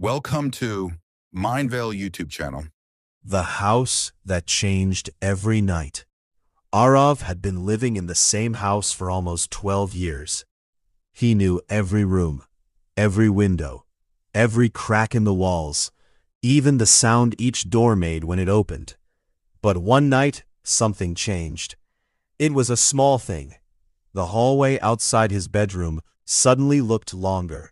Welcome to Mindvale YouTube channel. The house that changed every night. Arav had been living in the same house for almost 12 years. He knew every room, every window, every crack in the walls, even the sound each door made when it opened. But one night, something changed. It was a small thing. The hallway outside his bedroom suddenly looked longer.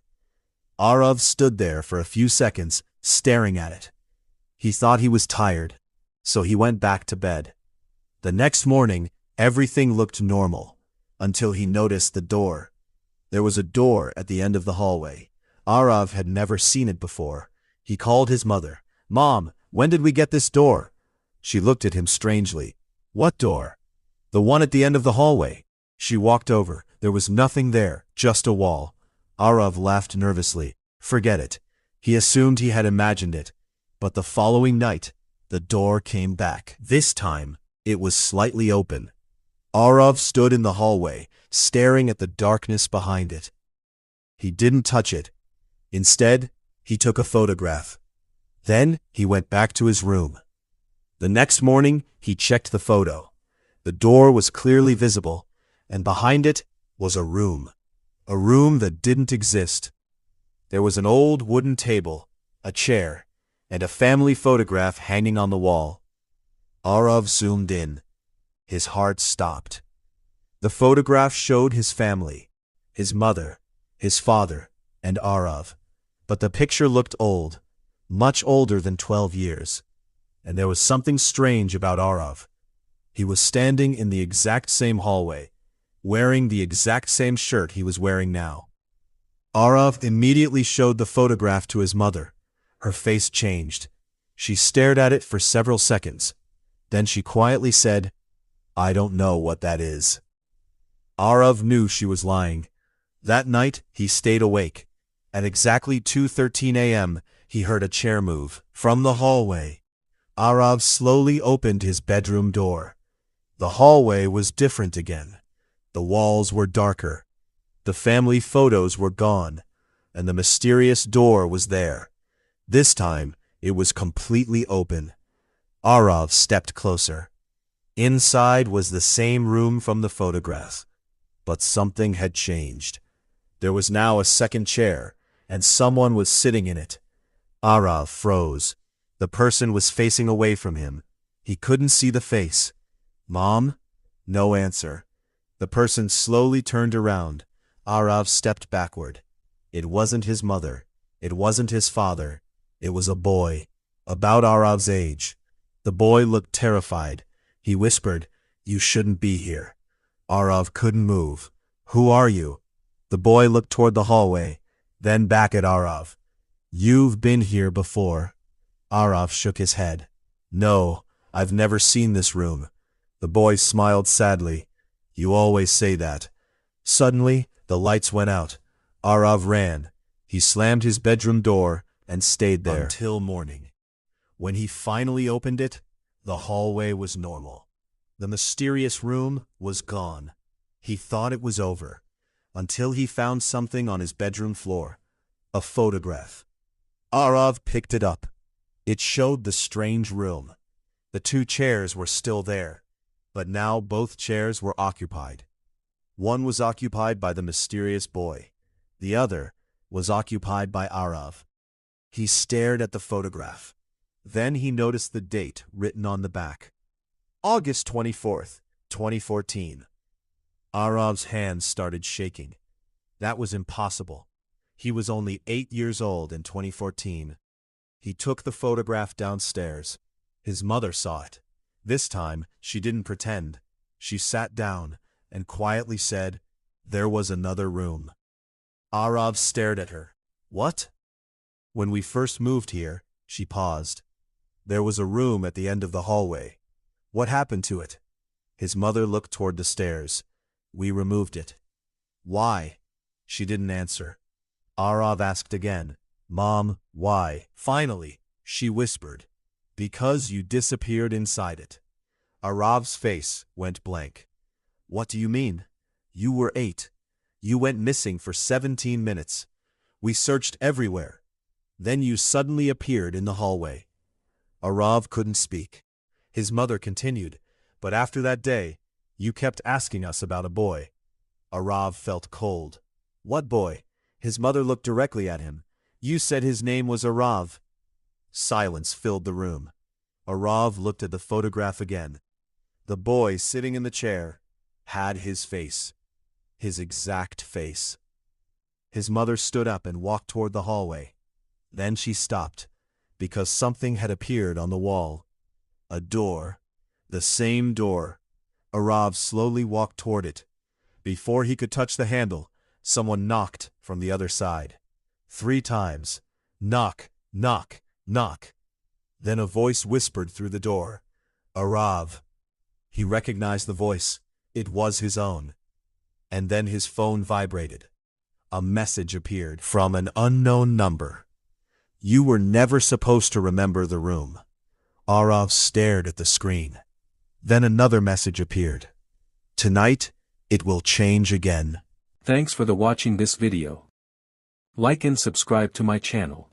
Arav stood there for a few seconds, staring at it. He thought he was tired, so he went back to bed. The next morning, everything looked normal, until he noticed the door. There was a door at the end of the hallway. Arav had never seen it before. He called his mother. "Mom, when did we get this door?" She looked at him strangely. "What door?" "The one at the end of the hallway." She walked over. There was nothing there, just a wall. Arav laughed nervously. Forget it. He assumed he had imagined it. But the following night, the door came back. This time, it was slightly open. Arav stood in the hallway, staring at the darkness behind it. He didn't touch it. Instead, he took a photograph. Then, he went back to his room. The next morning, he checked the photo. The door was clearly visible, and behind it was a room. A room that didn't exist. There was an old wooden table, a chair, and a family photograph hanging on the wall. Arav zoomed in. His heart stopped. The photograph showed his family, his mother, his father, and Arav. But the picture looked old, much older than 12 years. And there was something strange about Arav. He was standing in the exact same hallway, wearing the exact same shirt he was wearing now. Arav immediately showed the photograph to his mother. Her face changed. She stared at it for several seconds. Then she quietly said, "I don't know what that is." Arav knew she was lying. That night, he stayed awake. At exactly 2:13 a.m., he heard a chair move. From the hallway, Arav slowly opened his bedroom door. The hallway was different again. The walls were darker. The family photos were gone, and the mysterious door was there. This time, it was completely open. Arav stepped closer. Inside was the same room from the photograph, but something had changed. There was now a second chair, and someone was sitting in it. Arav froze. The person was facing away from him. He couldn't see the face. "Mom?" No answer. The person slowly turned around. Arav stepped backward. It wasn't his mother. It wasn't his father. It was a boy, about Arav's age. The boy looked terrified. He whispered, "You shouldn't be here." Arav couldn't move. "Who are you?" The boy looked toward the hallway, then back at Arav. "You've been here before." Arav shook his head. "No, I've never seen this room." The boy smiled sadly. "You always say that." Suddenly, the lights went out. Arav ran. He slammed his bedroom door and stayed there until morning. When he finally opened it, the hallway was normal. The mysterious room was gone. He thought it was over, until he found something on his bedroom floor. A photograph. Arav picked it up. It showed the strange room. The two chairs were still there, but now both chairs were occupied. One was occupied by the mysterious boy. The other was occupied by Arav. He stared at the photograph. Then he noticed the date written on the back. August 24th, 2014. Arav's hands started shaking. That was impossible. He was only 8 years old in 2014. He took the photograph downstairs. His mother saw it. This time, she didn't pretend. She sat down and quietly said, "There was another room." Arav stared at her. "What?" "When we first moved here," she paused, "there was a room at the end of the hallway. What happened to it?" His mother looked toward the stairs. "We removed it." "Why?" She didn't answer. Arav asked again, "Mom, why?" Finally, she whispered, "Because you disappeared inside it." Arav's face went blank. "What do you mean? You were 8. You went missing for 17 minutes. We searched everywhere. Then you suddenly appeared in the hallway. Arav couldn't speak. His mother continued, "But after that day, you kept asking us about a boy." Arav felt cold. "What boy?" His mother looked directly at him. "You said his name was Arav." Silence filled the room. Arav looked at the photograph again. The boy sitting in the chair had his face. His exact face. His mother stood up and walked toward the hallway. Then she stopped, because something had appeared on the wall. A door. The same door. Arav slowly walked toward it. Before he could touch the handle, someone knocked from the other side. 3 times. Knock, knock, knock. Then a voice whispered through the door. "Arav." He recognized the voice. It was his own. And then his phone vibrated. A message appeared from an unknown number. "You were never supposed to remember the room." Arav stared at the screen. Then another message appeared. "Tonight, it will change again." Thanks for watching this video. Like and subscribe to my channel.